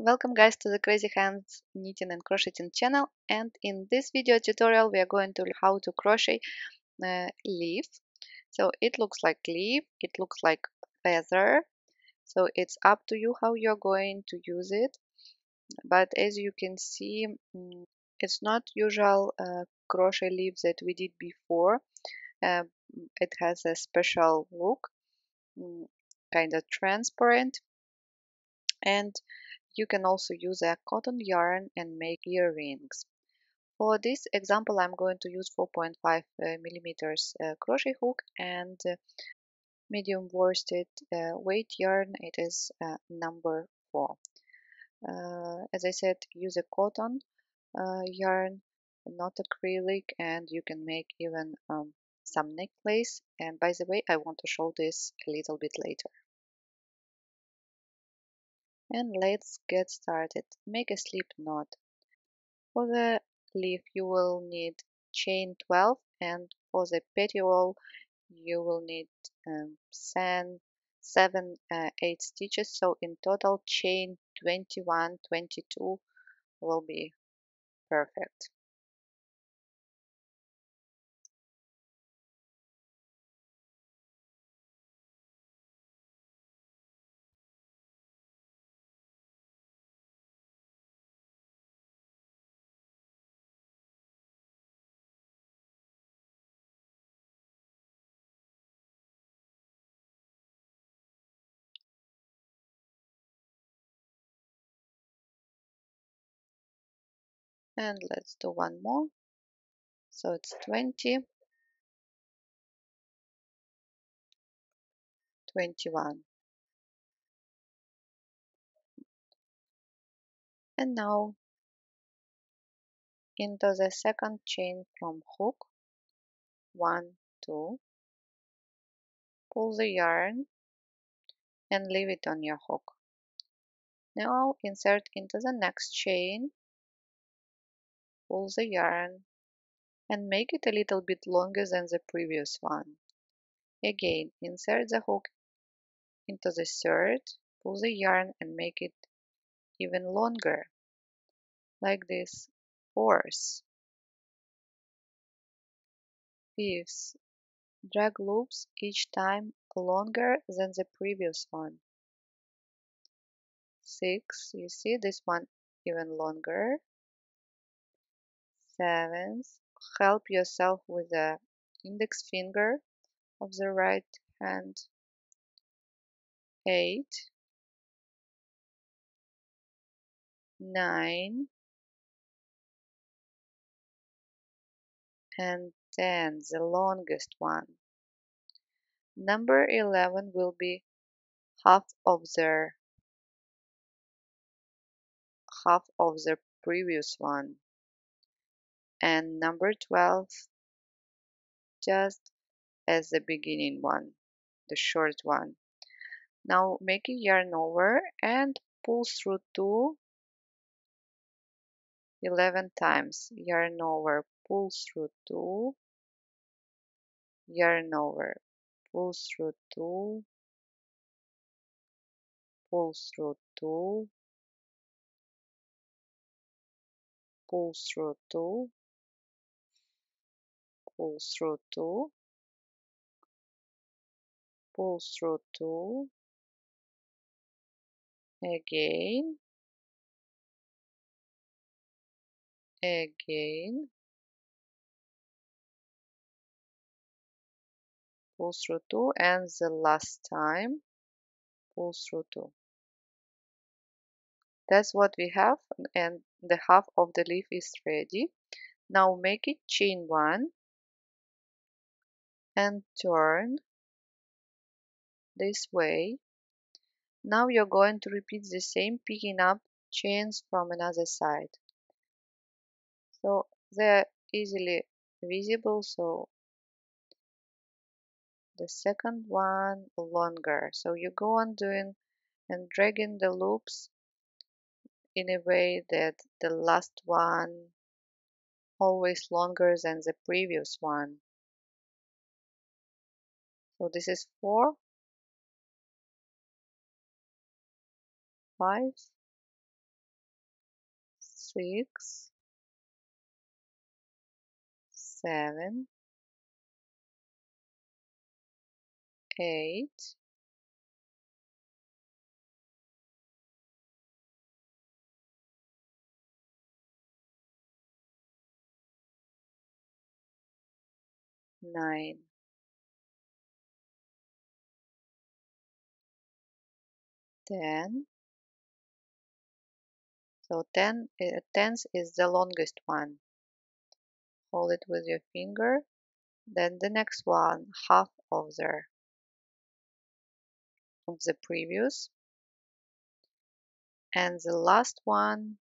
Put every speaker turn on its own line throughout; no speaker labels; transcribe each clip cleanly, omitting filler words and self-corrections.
Welcome guys to the Crazy Hands Knitting and Crocheting channel, and in this video tutorial we are going to learn how to crochet leaf. So it looks like leaf, it looks like feather, so it's up to you how you're going to use it. But as you can see, it's not usual crochet leaf that we did before. uh, it has a special look, mm, kind of transparent, and you can also use a cotton yarn and make earrings. For this example, I'm going to use 4.5 millimeters crochet hook and medium worsted weight yarn. It is number 4. As I said, use a cotton yarn, not acrylic, and you can make even some necklace. And by the way, I want to show this a little bit later. And let's get started. Make a slip knot. For the leaf you will need chain 12, and for the petiole you will need 8 stitches, so in total chain 21, 22 will be perfect. And let's do one more, so it's 20, 21. And now into the second chain from hook, 1, 2, pull the yarn and leave it on your hook. Now insert into the next chain, pull the yarn and make it a little bit longer than the previous one. Again, insert the hook into the third, pull the yarn and make it even longer, like this. Fourth, fifth, drag loops each time longer than the previous one. Sixth, you see this one even longer. Seventh, help yourself with the index finger of the right hand. 8, 9, and 10, the longest one. Number 11 will be half of the previous one, and number 12 just as the beginning one, the short one. Now make a yarn over and pull through 2 11 times. Yarn over, pull through 2, yarn over, pull through 2, pull through 2, pull through 2, pull through 2, pull through 2, again, again, pull through 2, and the last time pull through 2. That's what we have, and the half of the leaf is ready. Now make it chain 1 and turn this way. Now you're going to repeat the same, picking up chains from another side. So they're easily visible, so the second one longer. So you go on doing and dragging the loops in a way that the last one always longer than the previous one. So this is 4, 5, 6, 7, 8, 9, 10. So 10th is the longest one. Hold it with your finger. Then the next one, half of the previous. And the last one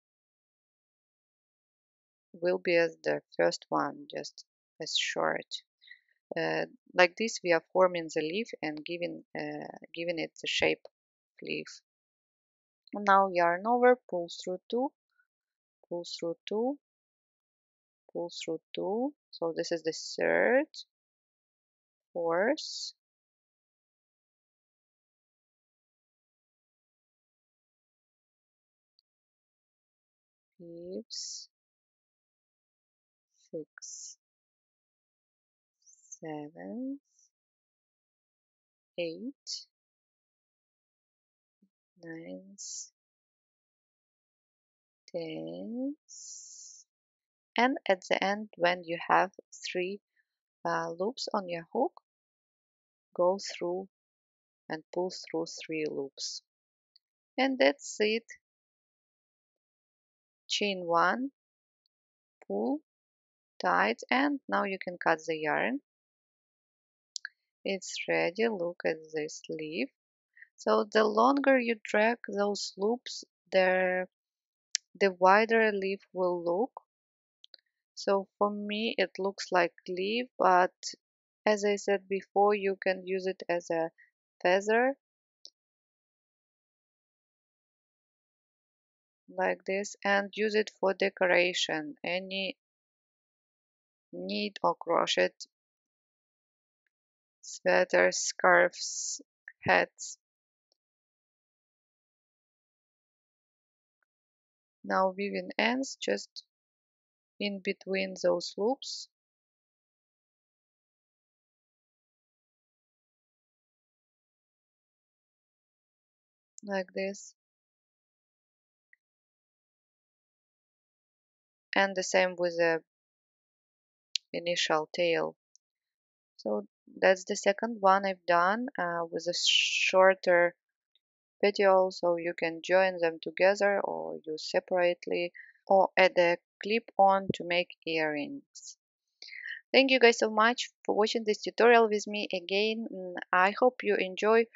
will be as the first one, just as short. Like this, we are forming the leaf and giving it the shape of leaf. Now yarn over, pull through 2, pull through 2, pull through 2. So this is the third, fourth, fifth, sixth, seventh, eighth, ninth, 10th, and at the end when you have 3 loops on your hook, go through and pull through 3 loops, and that's it. Chain 1, pull tight, and now you can cut the yarn. It's ready. Look at this leaf. So the longer you drag those loops, the wider leaf will look. So for me, it looks like leaf, but as I said before, you can use it as a feather, like this, and use it for decoration. Any knit or crochet sweaters, scarves, hats. Now weaving ends just in between those loops, like this, and the same with the initial tail. So that's the second one I've done with a shorter petiole, so you can join them together or use separately or add a clip on to make earrings. Thank you guys so much for watching this tutorial with me again. I hope you enjoy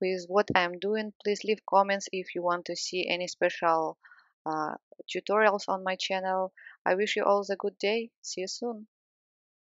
with what I'm doing. Please leave comments if you want to see any special uh, tutorials on my channel. I wish you all a good day. See you soon.